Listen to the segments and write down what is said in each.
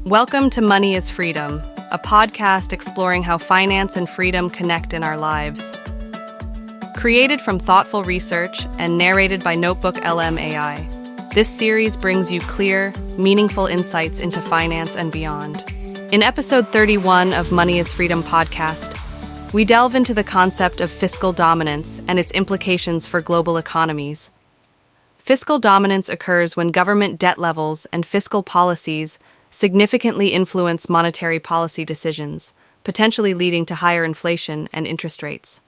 Welcome to Money is Freedom, a podcast exploring how finance and freedom connect in our lives. Created from thoughtful research and narrated by Notebooklm AI, this series brings you clear, meaningful insights into finance and beyond. In episode 31 of Money is Freedom podcast, we delve into the concept of fiscal dominance and its implications for global economies. Fiscal dominance occurs when government debt levels and fiscal policies significantly influence monetary policy decisions, potentially leading to higher inflation and interest rates.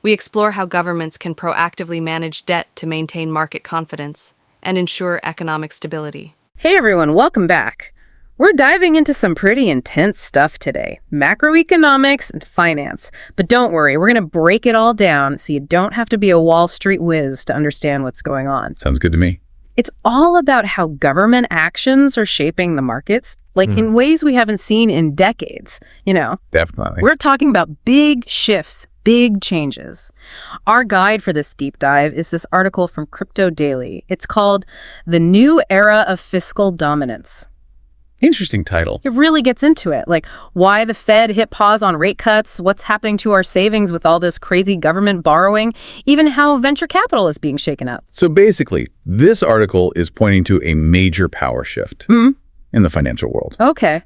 We explore how governments can proactively manage debt to maintain market confidence and ensure economic stability. Hey everyone, welcome back. We're diving into some pretty intense stuff today, macroeconomics and finance. But don't worry, we're going to break it all down so you don't have to be a Wall Street whiz to understand what's going on. Sounds good to me. It's all about how government actions are shaping the markets, in ways we haven't seen in decades, Definitely. We're talking about big shifts, big changes. Our guide for this deep dive is this article from Crypto Daily. It's called The New Era of Fiscal Dominance. Interesting title. It really gets into it, like why the Fed hit pause on rate cuts, what's happening to our savings with all this crazy government borrowing, even how venture capital is being shaken up. So basically, this article is pointing to a major power shift in the financial world. Okay.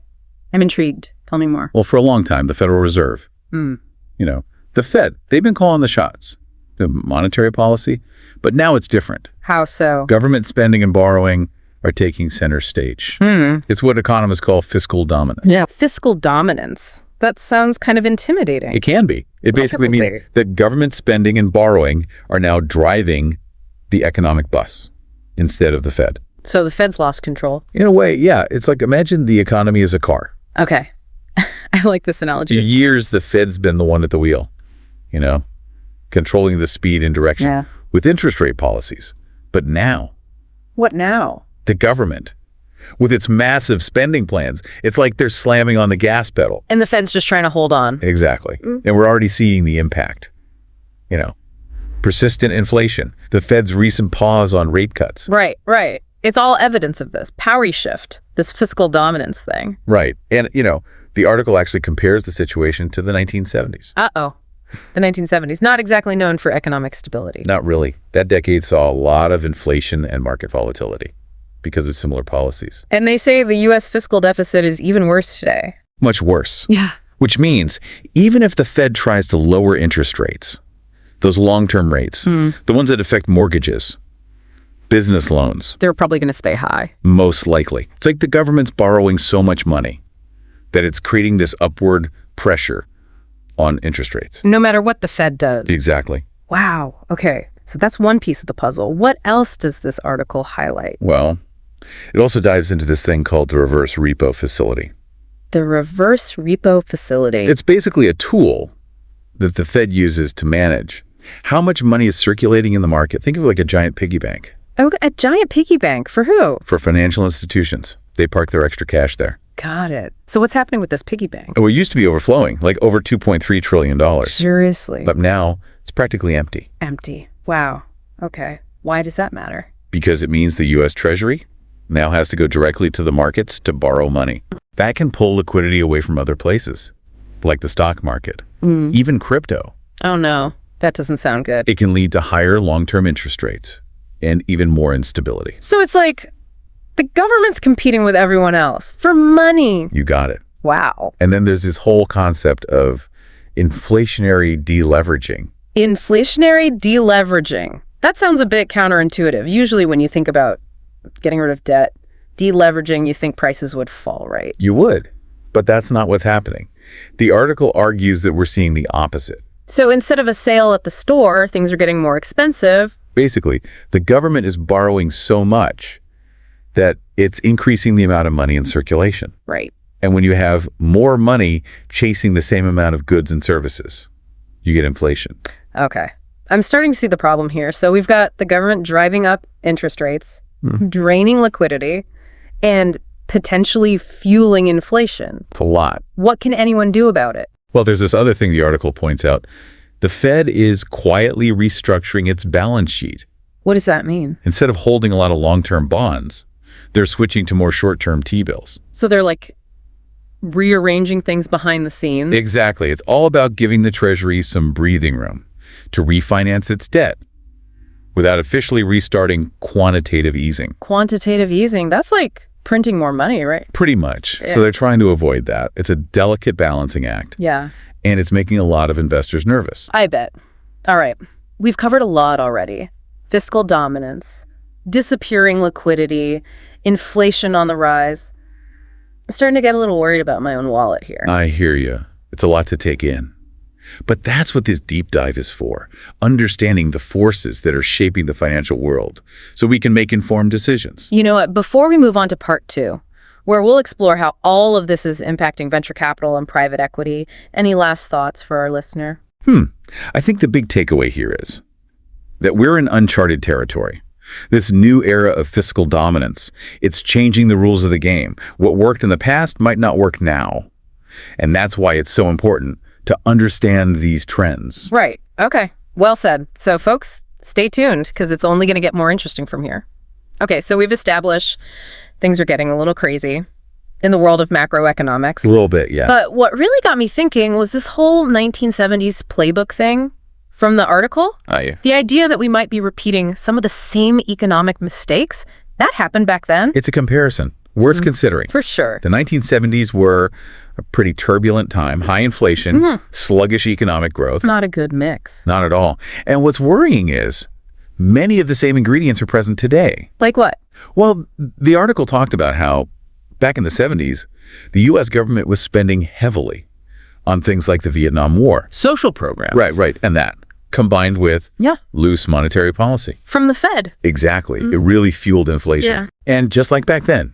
I'm intrigued. Tell me more. Well, for a long time, the Federal Reserve, the Fed, they've been calling the shots, the monetary policy, but now it's different. How so? Government spending and borrowing are taking center stage. It's what economists call fiscal dominance. Yeah, fiscal dominance. That sounds kind of intimidating. It can be. It basically means that government spending and borrowing are now driving the economic bus instead of the Fed. So the Fed's lost control. In a way, yeah. It's like, imagine the economy as a car. Okay. I like this analogy. For years, the Fed's been the one at the wheel, controlling the speed and direction with interest rate policies. But now... What now? The government, with its massive spending plans, it's like they're slamming on the gas pedal. And the Fed's just trying to hold on. Exactly. And we're already seeing the impact. Persistent inflation, the Fed's recent pause on rate cuts. Right. It's all evidence of this power shift, this fiscal dominance thing. Right. And, the article actually compares the situation to the 1970s. Uh-oh. The 1970s, not exactly known for economic stability. Not really. That decade saw a lot of inflation and market volatility because of similar policies. And they say the U.S. fiscal deficit is even worse today. Much worse. Yeah. Which means even if the Fed tries to lower interest rates, those long-term rates, the ones that affect mortgages, business loans, they're probably going to stay high. Most likely. It's like the government's borrowing so much money that it's creating this upward pressure on interest rates. No matter what the Fed does. Exactly. Wow. Okay. So that's one piece of the puzzle. What else does this article highlight? Well, it also dives into this thing called the reverse repo facility. The reverse repo facility. It's basically a tool that the Fed uses to manage how much money is circulating in the market. Think of it like a giant piggy bank. Oh, a giant piggy bank. For who? For financial institutions. They park their extra cash there. Got it. So what's happening with this piggy bank? Oh, it used to be overflowing, like over $2.3 trillion. Seriously? But now it's practically empty. Empty. Wow. Okay. Why does that matter? Because it means the U.S. Treasury now has to go directly to the markets to borrow money. That can pull liquidity away from other places, like the stock market, even crypto. Oh, no. That doesn't sound good. It can lead to higher long-term interest rates and even more instability. So it's like the government's competing with everyone else for money. You got it. Wow. And then there's this whole concept of inflationary deleveraging. Inflationary deleveraging. That sounds a bit counterintuitive. Usually when you think about getting rid of debt, deleveraging, you think prices would fall, right? You would, but that's not what's happening. The article argues that we're seeing the opposite. So instead of a sale at the store, things are getting more expensive. Basically, the government is borrowing so much that it's increasing the amount of money in circulation. Right. And when you have more money chasing the same amount of goods and services, you get inflation. Okay. I'm starting to see the problem here. So we've got the government driving up interest rates, draining liquidity, and potentially fueling inflation. It's a lot. What can anyone do about it? Well, there's this other thing the article points out. The Fed is quietly restructuring its balance sheet. What does that mean? Instead of holding a lot of long-term bonds, They're switching to more short-term T-bills. So they're like rearranging things behind the scenes. Exactly. It's all about giving the Treasury some breathing room to refinance its debt without officially restarting quantitative easing. Quantitative easing, that's like printing more money, right? Pretty much. Yeah. So they're trying to avoid that. It's a delicate balancing act. Yeah. And it's making a lot of investors nervous. I bet. All right. We've covered a lot already. Fiscal dominance, disappearing liquidity, inflation on the rise. I'm starting to get a little worried about my own wallet here. I hear you. It's a lot to take in. But that's what this deep dive is for, understanding the forces that are shaping the financial world so we can make informed decisions. You know what? Before we move on to part 2, where we'll explore how all of this is impacting venture capital and private equity, any last thoughts for our listener? I think the big takeaway here is that we're in uncharted territory. This new era of fiscal dominance, it's changing the rules of the game. What worked in the past might not work now. And that's why it's so important to understand these trends. Right. Okay. Well said. So folks, stay tuned because it's only going to get more interesting from here. Okay, so we've established things are getting a little crazy in the world of macroeconomics. A little bit, yeah. But what really got me thinking was this whole 1970s playbook thing from the article. Yeah. The idea that we might be repeating some of the same economic mistakes, that happened back then. It's a comparison worth considering. For sure. The 1970s were a pretty turbulent time, high inflation, sluggish economic growth. Not a good mix. Not at all. And what's worrying is many of the same ingredients are present today. Like what? Well, the article talked about how back in the 70s, the U.S. government was spending heavily on things like the Vietnam War. Social program. Right. And that, combined with Yeah. loose monetary policy. From the Fed. Exactly. It really fueled inflation. Yeah. And just like back then,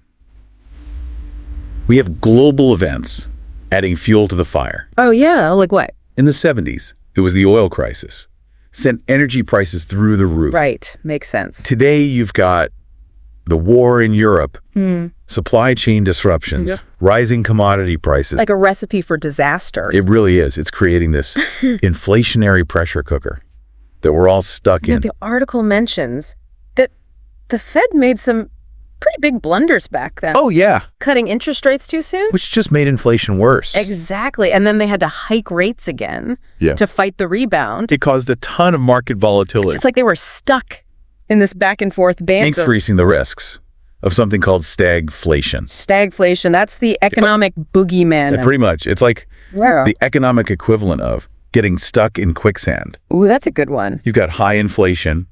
we have global events adding fuel to the fire. Oh, yeah. Like what? In the 70s, it was the oil crisis. Sent energy prices through the roof. Right. Makes sense. Today, you've got the war in Europe, supply chain disruptions, rising commodity prices. Like a recipe for disaster. It really is. It's creating this inflationary pressure cooker that we're all stuck in. The article mentions that the Fed made some pretty big blunders back then. Oh, yeah. Cutting interest rates too soon? Which just made inflation worse. Exactly. And then they had to hike rates again Yeah. to fight the rebound. It caused a ton of market volatility. It's like they were stuck in this back and forth band of Increasing the risks of something called stagflation. stagflation. That's the economic boogeyman. Pretty much. It's like Yeah. the economic equivalent of getting stuck in quicksand. Ooh, that's a good one. You've got high inflation,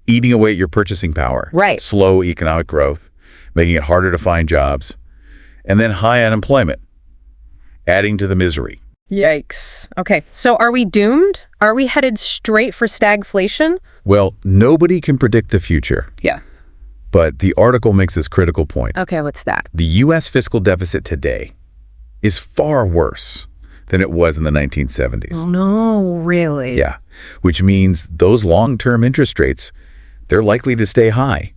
eating away at your purchasing power. Right. Slow economic growth, making it harder to find jobs. And then high unemployment, adding to the misery. Yikes. Okay, so are we doomed? Are we headed straight for stagflation? Well, nobody can predict the future. Yeah. But the article makes this critical point. Okay, what's that? The U.S. fiscal deficit today is far worse than it was in the 1970s. No, really? Yeah, which means those long-term interest rates, they're likely to stay high,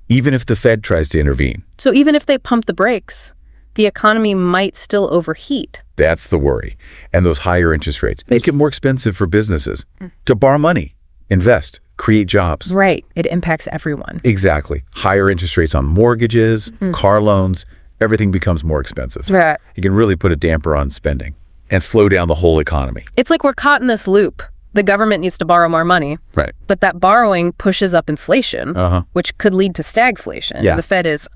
even if the Fed tries to intervene. So even if they pump the brakes, the economy might still overheat. That's the worry. And those higher interest rates make it more expensive for businesses to borrow money, invest, create jobs. Right. It impacts everyone. Exactly. Higher interest rates on mortgages, car loans, everything becomes more expensive. Right. It can really put a damper on spending and slow down the whole economy. It's like we're caught in this loop. The government needs to borrow more money, Right. but that borrowing pushes up inflation, which could lead to stagflation. Yeah. The Fed is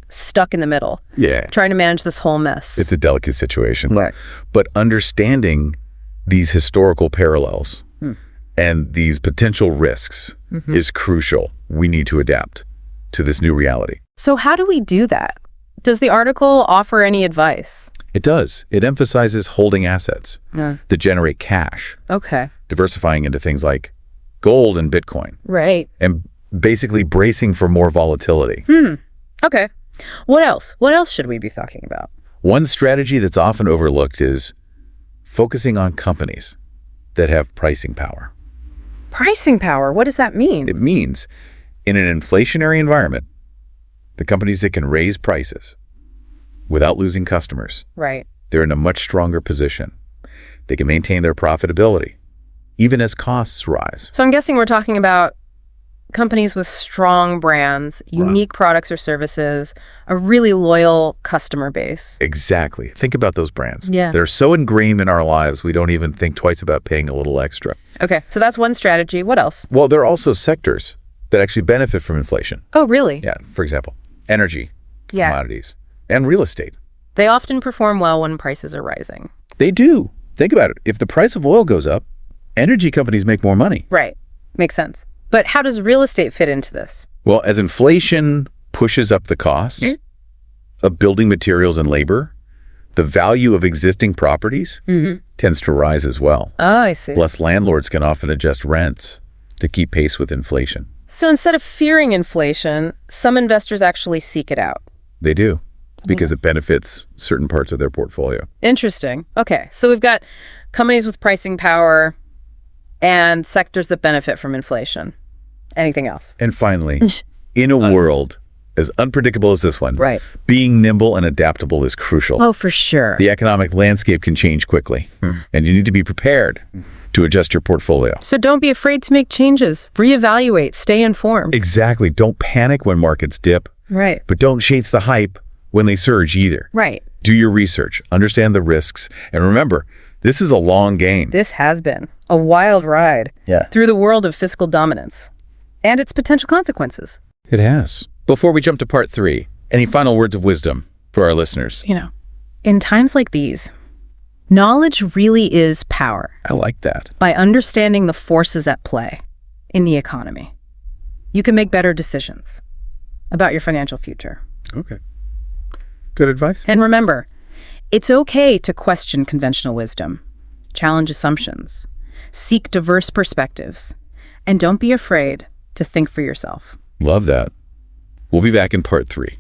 stuck in the middle, Yeah. trying to manage this whole mess. It's a delicate situation. Right. But understanding these historical parallels and these potential risks is crucial. We need to adapt to this new reality. So how do we do that? Does the article offer any advice? It does. It emphasizes holding assets that generate cash, Okay. diversifying into things like gold and Bitcoin, Right. and basically bracing for more volatility. Okay. What else? What else should we be talking about? One strategy that's often overlooked is focusing on companies that have pricing power. Pricing power. What does that mean? It means in an inflationary environment, the companies that can raise prices without losing customers, Right. they're in a much stronger position. They can maintain their profitability, even as costs rise. So I'm guessing we're talking about companies with strong brands, unique products or services, a really loyal customer base. Exactly. Think about those brands. Yeah. They're so ingrained in our lives, we don't even think twice about paying a little extra. Okay, so that's one strategy. What else? Well, there are also sectors that actually benefit from inflation. Oh, really? Yeah, for example, energy, Yeah. commodities, and real estate. They often perform well when prices are rising. They do. Think about it. If the price of oil goes up, energy companies make more money. Right. Makes sense. But how does real estate fit into this? Well, as inflation pushes up the cost of building materials and labor, the value of existing properties tends to rise as well. Oh, I see. Plus, landlords can often adjust rents to keep pace with inflation. So instead of fearing inflation, some investors actually seek it out. They do, because it benefits certain parts of their portfolio. Interesting. Okay, so we've got companies with pricing power and sectors that benefit from inflation. Anything else? And finally, in a world as unpredictable as this one, Right. being nimble and adaptable is crucial. Oh, for sure. The economic landscape can change quickly, and you need to be prepared to adjust your portfolio. So don't be afraid to make changes. Reevaluate. Stay informed. Exactly. Don't panic when markets dip, Right. but don't chase the hype when they surge either. Right. Do your research, understand the risks, and remember, this is a long game. This has been a wild ride through the world of fiscal dominance and its potential consequences. It has. Before we jump to part 3, any final words of wisdom for our listeners? You know, in times like these, knowledge really is power. I like that. By understanding the forces at play in the economy, you can make better decisions about your financial future. Okay. Good advice. And remember, it's okay to question conventional wisdom, challenge assumptions, seek diverse perspectives, and don't be afraid to think for yourself. Love that. We'll be back in part 3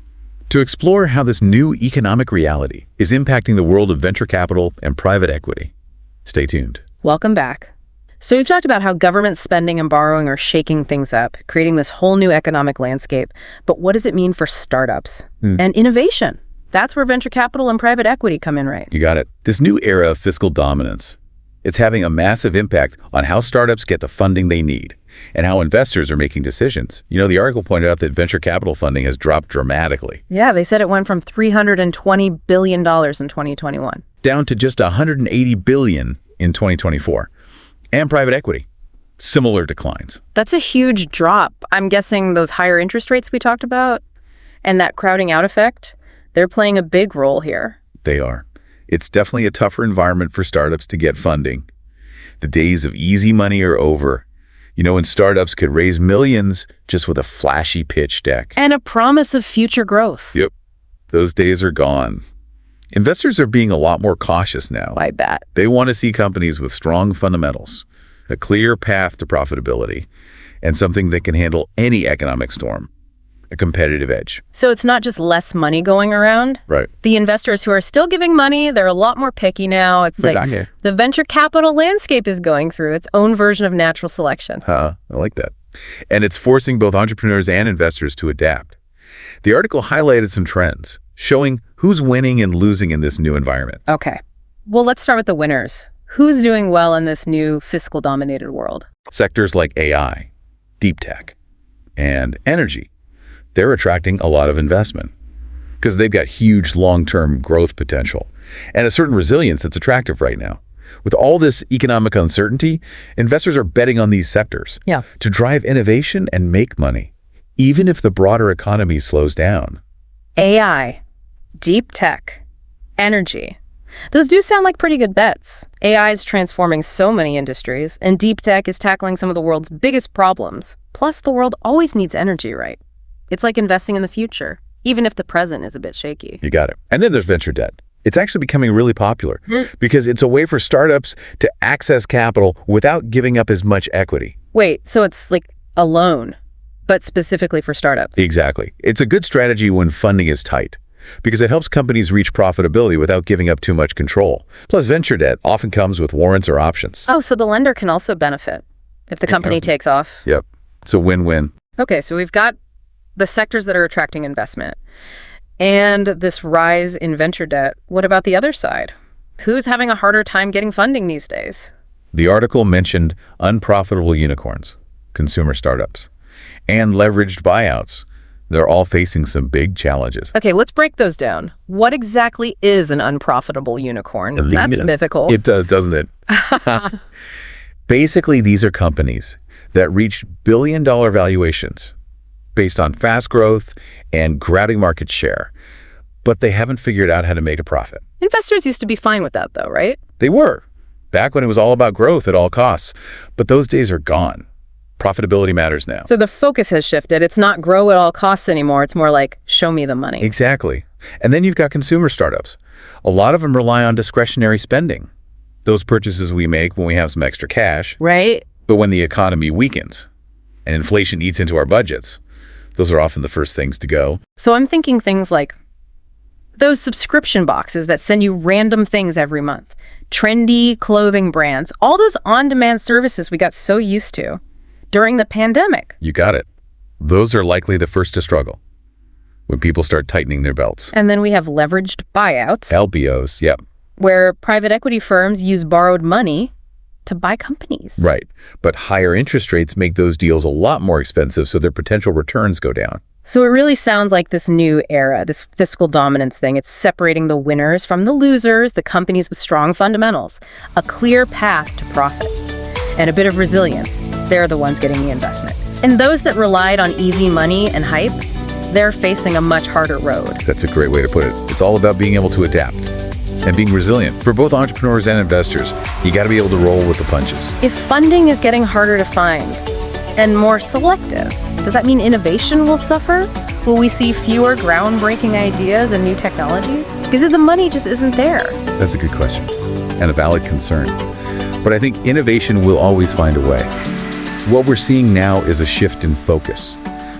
to explore how this new economic reality is impacting the world of venture capital and private equity. Stay tuned. Welcome back. So we've talked about how government spending and borrowing are shaking things up, creating this whole new economic landscape. But what does it mean for startups and innovation? That's where venture capital and private equity come in, right? You got it. This new era of fiscal dominance, it's having a massive impact on how startups get the funding they need and how investors are making decisions. You know, the article pointed out that venture capital funding has dropped dramatically. Yeah, they said it went from $320 billion in 2021. Down to just $180 billion in 2024. And private equity, similar declines. That's a huge drop. I'm guessing those higher interest rates we talked about and that crowding out effect, they're playing a big role here. They are. It's definitely a tougher environment for startups to get funding. The days of easy money are over. You know, when startups could raise millions just with a flashy pitch deck. And a promise of future growth. Yep. Those days are gone. Investors are being a lot more cautious now. I bet. They want to see companies with strong fundamentals, a clear path to profitability, and something that can handle any economic storm, a competitive edge. So it's not just less money going around. Right. The investors who are still giving money, they're a lot more picky now. It's like the venture capital landscape is going through its own version of natural selection. I like that. And it's forcing both entrepreneurs and investors to adapt. The article highlighted some trends, showing who's winning and losing in this new environment. Okay. Well, let's start with the winners. Who's doing well in this new fiscal-dominated world? Sectors like AI, deep tech, and energy, they're attracting a lot of investment because they've got huge long-term growth potential and a certain resilience that's attractive right now. With all this economic uncertainty, investors are betting on these sectors to drive innovation and make money, even if the broader economy slows down. AI, deep tech, energy. Those do sound like pretty good bets. AI is transforming so many industries, and deep tech is tackling some of the world's biggest problems. Plus, the world always needs energy, right? It's like investing in the future, even if the present is a bit shaky. You got it. And then there's venture debt. It's actually becoming really popular because it's a way for startups to access capital without giving up as much equity. Wait, so it's like a loan, but specifically for startups? Exactly. It's a good strategy when funding is tight because it helps companies reach profitability without giving up too much control. Plus, venture debt often comes with warrants or options. Oh, so the lender can also benefit if the company takes off? Yep. It's a win-win. Okay, so we've got the sectors that are attracting investment and this rise in venture debt. What about the other side? Who's having a harder time getting funding these days? The article mentioned unprofitable unicorns, consumer startups, and leveraged buyouts. They're all facing some big challenges. Okay, let's break those down. What exactly is an unprofitable unicorn? That's mythical. It does, doesn't it? Basically, these are companies that reach billion-dollar valuations based on fast growth and grabbing market share, but they haven't figured out how to make a profit. Investors used to be fine with that, though, right? They were, back when it was all about growth at all costs, but those days are gone. Profitability matters now. So the focus has shifted. It's not grow at all costs anymore. It's more like, show me the money. Exactly. And then you've got consumer startups. A lot of them rely on discretionary spending. Those purchases we make when we have some extra cash. Right. But when the economy weakens and inflation eats into our budgets, those are often the first things to go. So I'm thinking things like those subscription boxes that send you random things every month, trendy clothing brands, all those on-demand services we got so used to during the pandemic. You got it. Those are likely the first to struggle when people start tightening their belts. And then we have leveraged buyouts. LBOs, yep. Where private equity firms use borrowed money to buy companies. Right. But higher interest rates make those deals a lot more expensive, so their potential returns go down. So it really sounds like this new era, this fiscal dominance thing, it's separating the winners from the losers, the companies with strong fundamentals, a clear path to profit, and a bit of resilience. They're the ones getting the investment. And those that relied on easy money and hype, they're facing a much harder road. That's a great way to put it. It's all about being able to adapt and being resilient. For both entrepreneurs and investors, you got to be able to roll with the punches. If funding is getting harder to find and more selective, does that mean innovation will suffer? Will we see fewer groundbreaking ideas and new technologies? Because the money just isn't there. That's a good question and a valid concern. But I think innovation will always find a way. What we're seeing now is a shift in focus,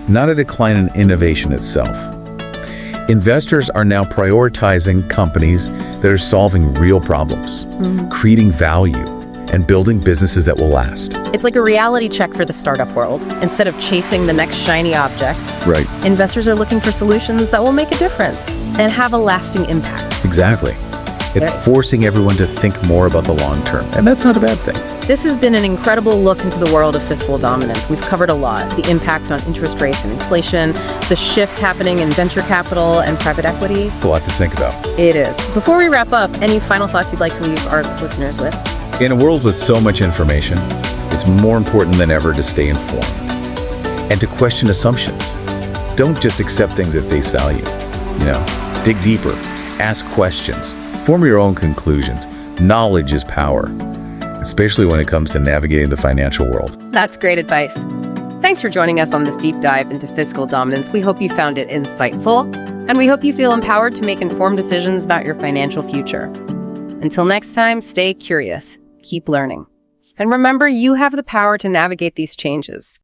not a decline in innovation itself. Investors are now prioritizing companies that are solving real problems, creating value, and building businesses that will last. It's like a reality check for the startup world. Instead of chasing the next shiny object, Right. investors are looking for solutions that will make a difference and have a lasting impact. Exactly. It's forcing everyone to think more about the long term, and that's not a bad thing. This has been an incredible look into the world of fiscal dominance. We've covered a lot. The impact on interest rates and inflation, the shift happening in venture capital and private equity. It's a lot to think about. It is. Before we wrap up, any final thoughts you'd like to leave our listeners with? In a world with so much information, it's more important than ever to stay informed and to question assumptions. Don't just accept things at face value. Dig deeper, ask questions, form your own conclusions. Knowledge is power, especially when it comes to navigating the financial world. That's great advice. Thanks for joining us on this deep dive into fiscal dominance. We hope you found it insightful, and we hope you feel empowered to make informed decisions about your financial future. Until next time, stay curious, keep learning. And remember, you have the power to navigate these changes.